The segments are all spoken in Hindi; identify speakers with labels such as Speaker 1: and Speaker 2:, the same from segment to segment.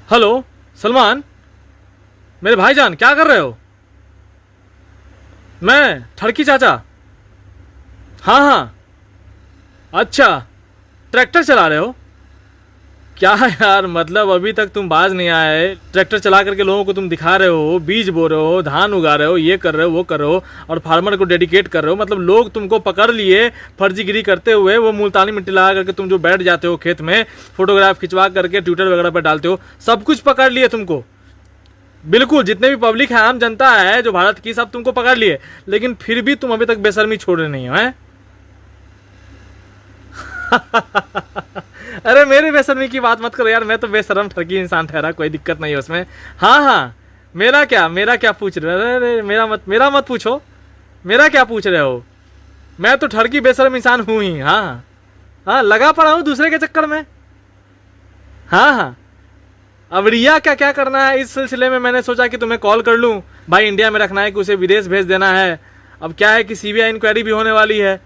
Speaker 1: हेलो सलमान, मेरे भाईजान क्या कर रहे हो? मैं ठड़की चाचा। हाँ हाँ। अच्छा, ट्रैक्टर चला रहे हो क्या? यार मतलब अभी तक तुम बाज नहीं आए, ट्रैक्टर चला करके लोगों को तुम दिखा रहे हो, बीज बो रहे हो, धान उगा रहे हो, ये कर रहे हो, वो कर रहे हो और फार्मर को डेडिकेट कर रहे हो। मतलब लोग तुमको पकड़ लिए फर्जीगिरी करते हुए। वो मुल्तानी मिट्टी लगा करके तुम जो बैठ जाते हो खेत में, फोटोग्राफ खिंचवा करके ट्विटर वगैरह पर डालते हो, सब कुछ पकड़ लिए तुमको। बिल्कुल, जितने भी पब्लिक है, आम जनता है जो भारत की, सब तुमको पकड़ लिए, लेकिन फिर भी तुम अभी तक बेशर्मी छोड़ रहे नहीं हो, हैं? अरे मेरे बेशर्मी की बात मत करो यार, मैं तो बेशरम ठरकी इंसान ठहरा, कोई दिक्कत नहीं है उसमें। हाँ हाँ। मेरा क्या पूछ रहे हो? अरे मेरा मत पूछो। मेरा क्या पूछ रहे हो? मैं तो ठरकी बेशरम इंसान हूँ ही। हाँ हाँ, लगा पड़ा हूँ दूसरे के चक्कर में। हाँ हाँ। अब रिया क्या क्या करना है, इस सिलसिले में मैंने सोचा कि तुम्हें कॉल कर लूँ। भाई इंडिया में रखना है कि उसे विदेश भेज देना है। अब क्या है कि सीबीआई इंक्वायरी भी होने वाली है।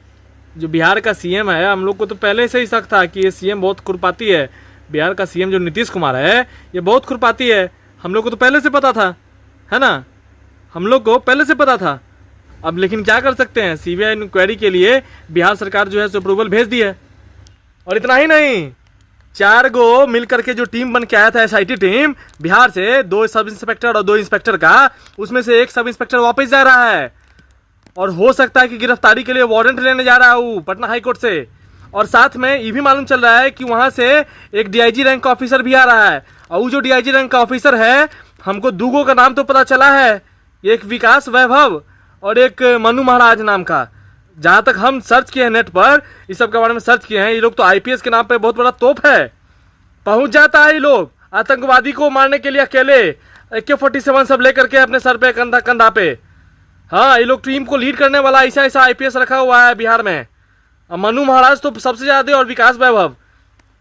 Speaker 1: जो बिहार का सीएम है, हम लोग को तो पहले से ही शक था कि ये सीएम बहुत खुरपाती है। बिहार का सीएम जो नीतीश कुमार है, ये बहुत खुरपाती है। हम लोग को तो पहले से पता था, है ना? हम लोग को पहले से पता था। अब लेकिन क्या कर सकते हैं, सीबीआई इंक्वायरी के लिए बिहार सरकार जो है सो अप्रूवल भेज दी है। और इतना ही नहीं, 4 गो मिल करके जो टीम बन के आया था, एसआईटी टीम बिहार से, 2 सब इंस्पेक्टर और 2 इंस्पेक्टर का, उसमें से 1 सब इंस्पेक्टर वापस जा रहा है और हो सकता है कि गिरफ्तारी के लिए वारंट लेने जा रहा हूँ पटना हाईकोर्ट से। और साथ में ये भी मालूम चल रहा है कि वहां से एक डीआईजी रैंक का ऑफिसर भी आ रहा है। और वो जो डीआईजी रैंक का ऑफिसर है, हमको दूगो का नाम तो पता चला है, एक विकास वैभव और एक मनु महाराज नाम का। जहां तक हम सर्च किए हैं नेट पर, इस सब के बारे में सर्च किए हैं, ये लोग तो आईपीएस के नाम पे बहुत बड़ा तोप है। पहुंच जाता है ये लोग आतंकवादी को मारने के लिए अकेले, AK-47 सब लेकर के अपने सर पे, कंधा कंधा पे। हाँ, ये लोग टीम को लीड करने वाला ऐसा ऐसा आईपीएस रखा हुआ है बिहार में। मनु महाराज तो सबसे ज्यादा और विकास वैभव।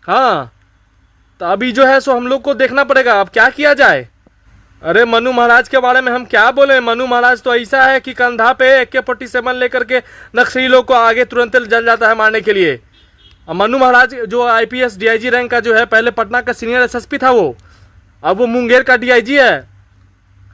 Speaker 1: हाँ, तो अभी जो है सो हम लोग को देखना पड़ेगा अब क्या किया जाए। अरे मनु महाराज के बारे में हम क्या बोले? मनु महाराज तो ऐसा है कि कंधा पे AK-47 लेकर के नक्सलियों को आगे तुरंत जल जाता है मारने के लिए। मनु महाराज जो आईपीएस डीआईजी रैंक का जो है, पहले पटना का सीनियर एसएसपी था वो, अब वो मुंगेर का डीआईजी है।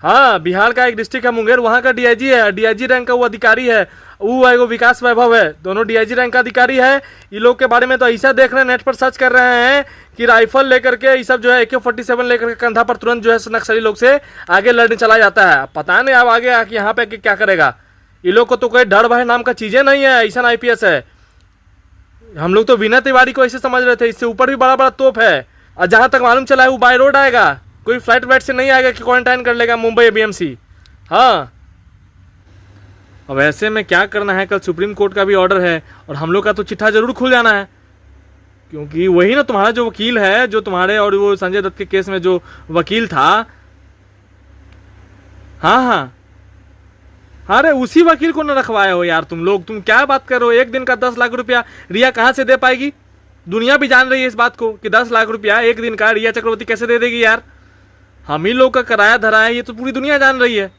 Speaker 1: हाँ, बिहार का एक डिस्ट्रिक्ट है मुंगेर, वहाँ का डीआईजी है, डीआईजी रैंक का वो अधिकारी है। वो है वो विकास वैभव है, दोनों डीआईजी रैंक का अधिकारी है। ये लोग के बारे में तो ऐसा देख रहे हैं, नेट पर सर्च कर रहे हैं कि राइफल लेकर के ये सब जो है AK-47 लेकर के कंधा पर तुरंत जो है नक्सली लोग से आगे लड़ने चला जाता है। पता नहीं अब आगे आके यहाँ पे क्या करेगा। ये लोग को तो कोई डर भय नाम का चीजें नहीं है, ऐसा आईपीएस है। हम लोग तो विनय तिवारी को ऐसे समझ रहे थे, इससे ऊपर भी बड़ा बड़ा तोप है। और जहां तक मालूम चला है वो बाय रोड आएगा, कोई फ्लाइट वाइट से नहीं आएगा कि क्वारंटाइन कर लेगा मुंबई बीएमसी। हाँ, अब ऐसे में क्या करना है, कल सुप्रीम कोर्ट का भी ऑर्डर है और हम लोग का तो चिट्ठा जरूर खुल जाना है, क्योंकि वही ना तुम्हारा जो वकील है, जो तुम्हारे और वो संजय दत्त के केस में जो वकील था। हाँ हाँ, अरे उसी वकील को न रखवाए हो यार तुम लोग। तुम क्या बात कर रहे हो? एक दिन का 10 लाख रुपया रिया कहाँ से दे पाएगी? दुनिया भी जान रही है इस बात को कि 10 लाख रुपया एक दिन का रिया चक्रवर्ती कैसे दे देगी यार। हम ही लोग का कराया धरा है, ये तो पूरी दुनिया जान रही है।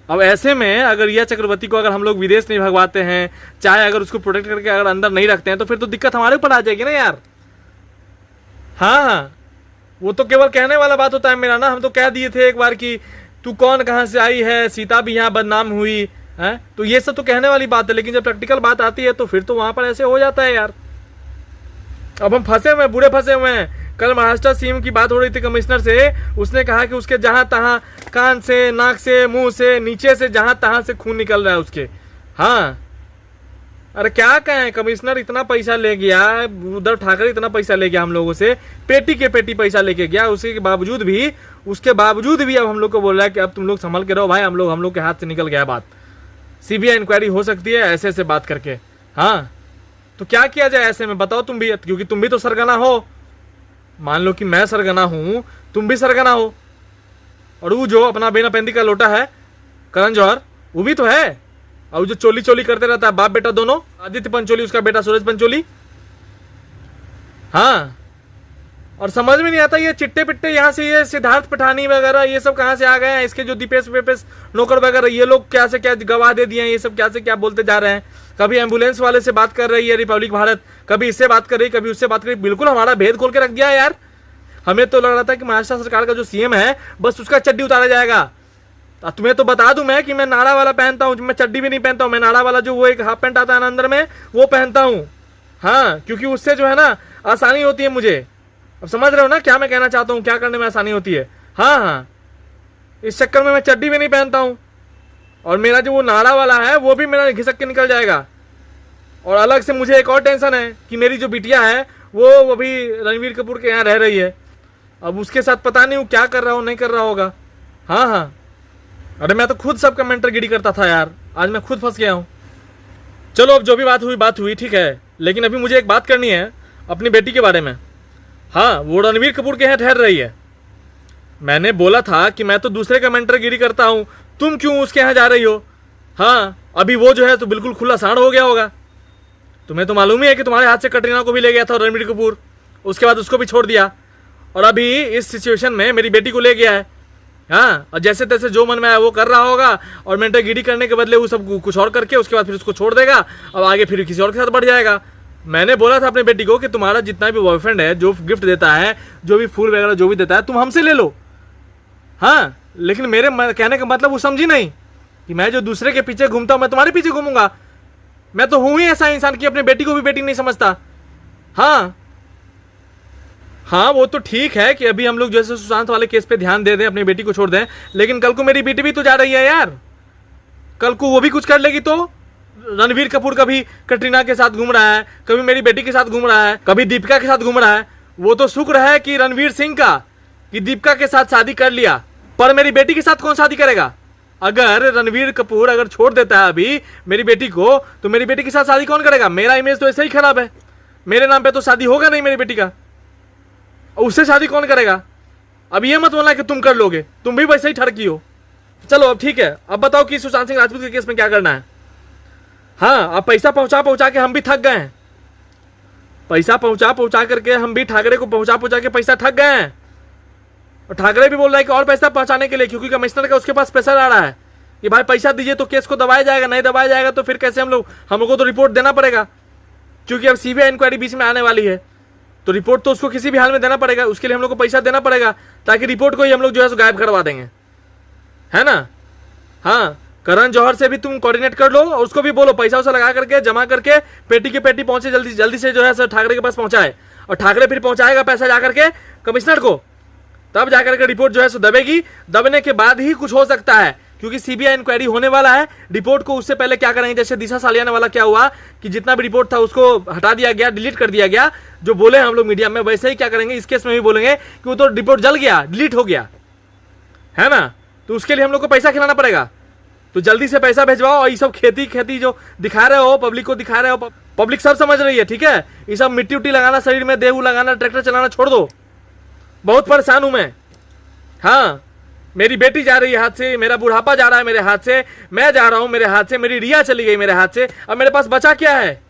Speaker 1: अब ऐसे में अगर रिया चक्रवर्ती को अगर हम लोग विदेश नहीं भगवाते हैं, चाहे अगर उसको प्रोटेक्ट करके अगर अंदर नहीं रखते हैं, तो फिर तो दिक्कत हमारे ऊपर आ जाएगी ना यार। हाँ हाँ, वो तो केवल कहने वाला बात होता है मेरा ना। हम तो कह दिए थे एक बार कि तू कौन कहाँ से आई है, सीता भी यहाँ बदनाम हुई है, तो ये सब तो कहने वाली बात है, लेकिन जब प्रैक्टिकल बात आती है तो फिर तो वहां पर ऐसे हो जाता है यार। अब हम फंसे हुए हैं, बूढ़े फंसे हुए हैं। कल महाराष्ट्र सीएम की बात हो रही थी कमिश्नर से, उसने कहा कि उसके जहां तहां कान से, नाक से, मुंह से, नीचे से जहां तहां से खून निकल रहा है उसके। हाँ, अरे क्या कहें, कमिश्नर इतना पैसा ले गया, उद्धव ठाकरे इतना पैसा ले गया हम लोगों से, पेटी के पेटी पैसा लेके गया। उसके बावजूद भी अब हम लोग को बोल रहा है कि अब तुम लोग संभल के रहो भाई, हम लोग के हाथ से निकल गया बात, सीबीआई इंक्वायरी हो सकती है ऐसे ऐसे बात करके। हाँ, तो क्या किया जाए ऐसे में बताओ तुम भी, क्योंकि तुम भी तो सरगना हो। मान लो कि मैं सरगना हूं, तुम भी सरगना हो, और वो जो अपना बिना पेंदी का लोटा है करण जौहर, वो भी तो है। और जो चोली चोली करते रहता है बाप बेटा दोनों, आदित्य पंचोली उसका बेटा सूरज पंचोली। हाँ, और समझ में नहीं आता ये चिट्टे पिट्टे यहाँ से, ये सिद्धार्थ पठानी वगैरह ये सब कहाँ से आ गए हैं। इसके जो दीपेश वेपेश नौकर वगैरह, ये लोग क्या से क्या गवाह दे दिए हैं, ये सब क्या से क्या बोलते जा रहे हैं। कभी एम्बुलेंस वाले से बात कर रही है रिपब्लिक भारत, कभी इससे बात कर रही, कभी उससे बात कर रही। बिल्कुल हमारा भेद खोल के रख दिया है यार। हमें तो लग रहा था कि महाराष्ट्र सरकार का जो सीएम है बस उसका चड्डी उतारा जाएगा। तुम्हें तो बता दूं मैं कि मैं नाड़ा वाला पहनता हूँ, मैं चड्डी भी नहीं पहनता हूँ, मैं नाड़ा वाला जो वो एक हाफ पैंट आता है ना अंदर में वो पहनता हूँ। हाँ, क्योंकि उससे जो है ना आसानी होती है मुझे। अब समझ रहे हो ना क्या मैं कहना चाहता हूँ, क्या करने में आसानी होती है। हाँ हाँ, इस चक्कर में मैं चड्डी भी नहीं पहनता हूँ। और मेरा जो वो नाड़ा वाला है वो भी मेरा घिसक के निकल जाएगा। और अलग से मुझे एक और टेंशन है कि मेरी जो बिटिया है वो अभी रणवीर कपूर के यहाँ रह रही है। अब उसके साथ पता नहीं वो क्या कर रहा हो, नहीं कर रहा होगा। हाँ हाँ, अरे मैं तो खुद सब कमेंटर गिरी करता था यार, आज मैं खुद फंस गया हूँ। चलो अब जो भी बात हुई ठीक है, लेकिन अभी मुझे एक बात करनी है अपनी बेटी के बारे में। हाँ, वो रणवीर कपूर के यहाँ ठहर रही है। मैंने बोला था कि मैं तो दूसरे कमेंटर गिरी करता हूँ, तुम क्यों उसके यहाँ जा रही हो। हाँ, अभी वो जो है तो बिल्कुल खुला सांड हो गया होगा। तुम्हें तो मालूम ही है कि तुम्हारे हाथ से कटरीना को भी ले गया था रणवीर कपूर, उसके बाद उसको भी छोड़ दिया, और अभी इस सिचुएशन में मेरी बेटी को ले गया है। हाँ, और जैसे तैसे जो मन में आया वो कर रहा होगा, और मेंटर गिरी करने के बदले वो सब कुछ और करके उसके बाद फिर उसको छोड़ देगा, अब आगे फिर किसी और के साथ बढ़ जाएगा। मैंने बोला था अपने बेटी को कि तुम्हारा जितना भी बॉयफ्रेंड है, जो गिफ्ट देता है, जो भी फूल वगैरह जो भी देता है, तुम हमसे ले लो। हाँ, लेकिन मेरे कहने का मतलब वो समझी नहीं कि मैं जो दूसरे के पीछे घूमता हूँ मैं तुम्हारे पीछे घूमूंगा। मैं तो हूं ही ऐसा इंसान कि अपने बेटी को भी बेटी नहीं समझता। हाँ हाँ, वो तो ठीक है कि अभी हम लोग जैसे सुशांत वाले केस पे ध्यान दे दें, अपनी बेटी को छोड़ दें, लेकिन कल को मेरी बेटी भी तो जा रही है यार। कल को वो भी कुछ कर लेगी तो रणवीर कपूर कभी कटरीना के साथ घूम रहा है, कभी मेरी बेटी के साथ घूम रहा है, कभी दीपिका के साथ घूम रहा है। वो तो शुक्र है कि रणवीर सिंह का कि दीपिका के साथ शादी कर लिया, पर मेरी बेटी के साथ कौन शादी करेगा। अगर रणवीर कपूर अगर छोड़ देता है अभी मेरी बेटी को, तो मेरी बेटी के साथ शादी कौन करेगा। मेरा इमेज तो ऐसे ही खराब है, मेरे नाम पे तो शादी होगा नहीं मेरी बेटी का, उससे शादी कौन करेगा। अब ये मत बोलना कि तुम कर लोगे, तुम भी वैसे ही ठरकी हो। चलो अब ठीक है, अब बताओ कि सुशांत सिंह राजपूत के केस में क्या करना है। हाँ, अब पैसा पहुंचा के हम भी थक गए हैं, पैसा पहुंचा करके हम भी ठाकरे को पहुंचा के पैसा थक गए हैं। और ठाकरे भी बोल रहा है कि और पैसा पहुंचाने के लिए, क्योंकि कमिश्नर का उसके पास प्रेशर आ रहा है कि भाई पैसा दीजिए तो केस को दबाया जाएगा, नहीं दबाया जाएगा तो फिर कैसे हम लोग को तो रिपोर्ट देना पड़ेगा, क्योंकि अब सीबीआई इंक्वायरी बीच में आने वाली है, तो रिपोर्ट तो उसको किसी भी हाल में देना पड़ेगा। उसके लिए हम लोग को पैसा देना पड़ेगा, ताकि रिपोर्ट को ही हम लोग जो है गायब करवा देंगे, है ना। हाँ, करण जौहर से भी तुम कोऑर्डिनेट कर लो और उसको भी बोलो पैसा उसा लगा करके जमा करके पेटी के पेटी पहुंचे, जल्दी से जो है सर ठाकरे के पास पहुंचाए, और ठाकरे फिर पहुंचाएगा पैसा जाकर के कमिश्नर को, तब जाकर के रिपोर्ट जो है सो दबेगी। दबने के बाद ही कुछ हो सकता है, क्योंकि सीबीआई इंक्वायरी होने वाला है। रिपोर्ट को उससे पहले क्या करेंगे, जैसे दिशा सालियाना वाला क्या हुआ कि जितना भी रिपोर्ट था उसको हटा दिया गया, डिलीट कर दिया गया, जो बोले हम लोग मीडिया में, वैसे ही क्या करेंगे इस केस में भी बोलेंगे कि वो तो रिपोर्ट जल गया, डिलीट हो गया, है ना। तो उसके लिए हम लोग को पैसा खिलाना पड़ेगा, तो जल्दी से पैसा भेजवाओ। और ये सब खेती जो दिखा रहे हो, पब्लिक को दिखा रहे हो, पब्लिक सब समझ रही है, ठीक है। ये सब मिट्टी उट्टी लगाना, शरीर में देहू लगाना, ट्रैक्टर चलाना छोड़ दो, बहुत परेशान हूं मैं। हाँ, मेरी बेटी जा रही है हाथ से, मेरा बुढ़ापा जा रहा है मेरे हाथ से, मैं जा रहा हूं मेरे हाथ से, मेरी रिया चली गई मेरे हाथ से, अब मेरे पास बचा क्या है।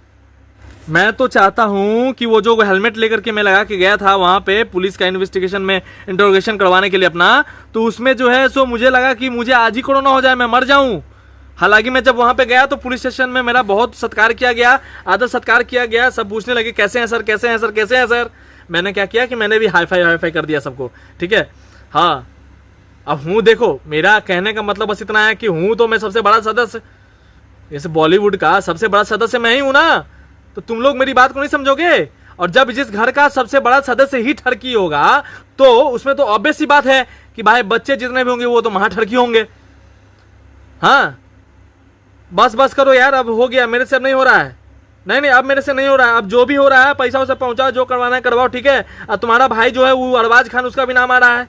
Speaker 1: मैं तो चाहता हूं कि वो जो हेलमेट लेकर के मैं लगा के गया था वहां पे पुलिस का इन्वेस्टिगेशन में इंट्रोगेशन करवाने के लिए अपना, तो उसमें जो है सो मुझे लगा कि मुझे आज ही कोरोना हो जाए, मैं मर जाऊं। हालांकि मैं जब वहां पे गया तो पुलिस स्टेशन में मेरा बहुत सत्कार किया गया, आदर सत्कार किया गया, सब पूछने लगे कैसे हैं सर, कैसे हैं सर, कैसे हैं सर। मैंने क्या किया कि मैंने भी हाई फाई कर दिया सबको, ठीक है। हाँ, अब हूँ, देखो मेरा कहने का मतलब बस इतना है कि हूँ तो मैं सबसे बड़ा सदस्य, जैसे बॉलीवुड का सबसे बड़ा सदस्य मैं ही हूँ ना, तो तुम लोग मेरी बात को नहीं समझोगे। और जब जिस घर का सबसे बड़ा सदस्य ही ठरकी होगा, तो उसमें तो ऑब्वियस सी बात है कि भाई बच्चे जितने भी होंगे वो तो महा ठरकी होंगे। हाँ, बस करो यार, अब हो गया, मेरे से अब नहीं हो रहा है, नहीं अब मेरे से नहीं हो रहा है। अब जो भी हो रहा है पैसा उसे पहुंचाओ, जो करवाना है करवाओ, ठीक है। अब तुम्हारा भाई जो है वो अरबाज खान, उसका भी नाम आ रहा है।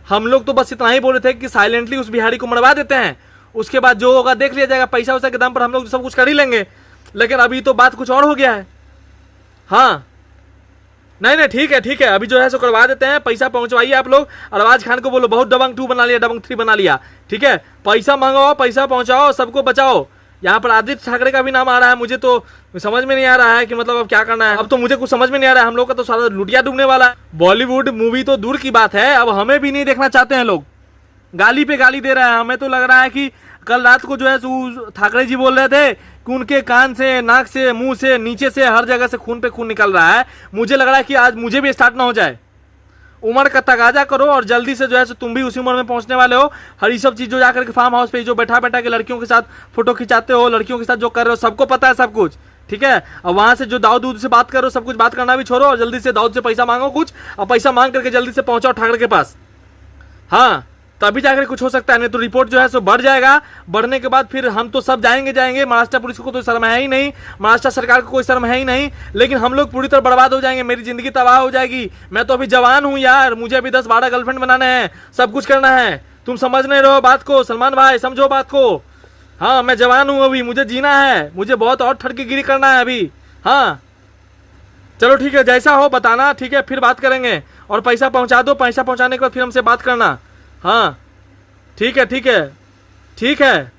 Speaker 1: हम लोग तो बस इतना ही बोले थे कि साइलेंटली उस बिहारी को मरवा देते हैं, उसके बाद जो होगा देख लिया जाएगा, पैसा उसा के दाम पर हम लोग सब कुछ कर ही लेंगे। लेकिन अभी तो बात कुछ और हो गया है। हाँ, नहीं ठीक है, अभी जो है सो करवा देते हैं, पैसा पहुंचवाइए आप लोग। अरबाज खान को बोलो बहुत दबंग 2 बना लिया, दबंग 3 बना लिया, ठीक है। पैसा मंगाओ, पैसा पहुंचाओ, सबको बचाओ। यहाँ पर आदित्य ठाकरे का भी नाम आ रहा है, मुझे तो समझ में नहीं आ रहा है कि मतलब अब क्या करना है। अब तो मुझे कुछ समझ में नहीं आ रहा है, हम लोग का तो सारा लुटिया डूबने वाला है। बॉलीवुड मूवी तो दूर की बात है, अब हमें भी नहीं देखना चाहते हैं लोग, गाली पे गाली दे रहे हैं। हमें तो लग रहा है कि कल रात को जो है ठाकरे जी बोल रहे थे कि उनके कान से, नाक से, मुंह से, नीचे से, हर जगह से खून पे खून निकल रहा है। मुझे लग रहा है कि आज मुझे भी स्टार्ट ना हो जाए। उम्र का तगाजा करो और जल्दी से जो है सो तुम भी उसी उम्र में पहुंचने वाले हो। हर ये सब चीज जो जाकर के फार्म हाउस पे जो बैठा बैठा के लड़कियों के साथ फोटो खिंचाते हो, लड़कियों के साथ जो कर रहे हो, सबको पता है सब कुछ, ठीक है। और वहां से जो दाऊद से बात करो, सब कुछ बात करना भी छोड़ो और जल्दी से दाऊद से पैसा मांगो कुछ, और पैसा मांग करके जल्दी से पहुंचाओ ठाकरे के पास। हाँ, तभी जाकर कुछ हो सकता है, नहीं तो रिपोर्ट जो है सो बढ़ जाएगा। बढ़ने के बाद फिर हम तो सब जाएंगे। महाराष्ट्र पुलिस को तो शर्म है ही नहीं, महाराष्ट्र सरकार को कोई शर्म है ही नहीं, लेकिन हम लोग पूरी तरह बर्बाद हो जाएंगे, मेरी जिंदगी तबाह हो जाएगी। मैं तो अभी जवान हूं यार, मुझे अभी 10-12 गर्लफ्रेंड बनाने हैं, सब कुछ करना है। तुम समझ नहीं रहो बात को सलमान भाई, समझो बात को। हाँ, मैं जवान हूं, अभी मुझे जीना है, मुझे बहुत और ठड़कीगिरी करना है अभी। हाँ चलो ठीक है, जैसा हो बताना, ठीक है, फिर बात करेंगे। और पैसा पहुंचा दो, पैसा पहुंचाने के बाद फिर हमसे बात करना। हाँ ठीक है ठीक है ठीक है।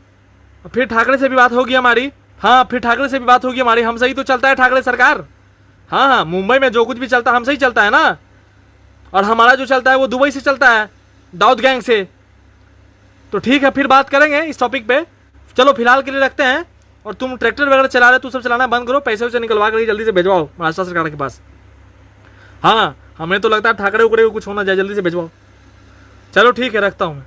Speaker 1: फिर ठाकरे से भी बात होगी हमारी। हाँ, फिर ठाकरे से भी बात होगी हमारी। हमसे ही तो चलता है ठाकरे सरकार। हाँ हाँ, मुंबई में जो कुछ भी चलता है हमसे ही चलता है ना। और हमारा जो चलता है वो दुबई से चलता है, दाऊद गैंग से। तो ठीक है, फिर बात करेंगे इस टॉपिक पे। चलो फिलहाल के लिए रखते हैं। और तुम ट्रैक्टर वगैरह चला रहे, तू सब चलाना बंद करो, पैसे वैसे निकलवा कर जल्दी से भिजवाओ महाराष्ट्र सरकार के पास। हाँ, हमें तो लगता है ठाकरे उकड़े को कुछ होना चाहिए, जल्दी से भिजवाओ। चलो ठीक है, रखता हूँ मैं।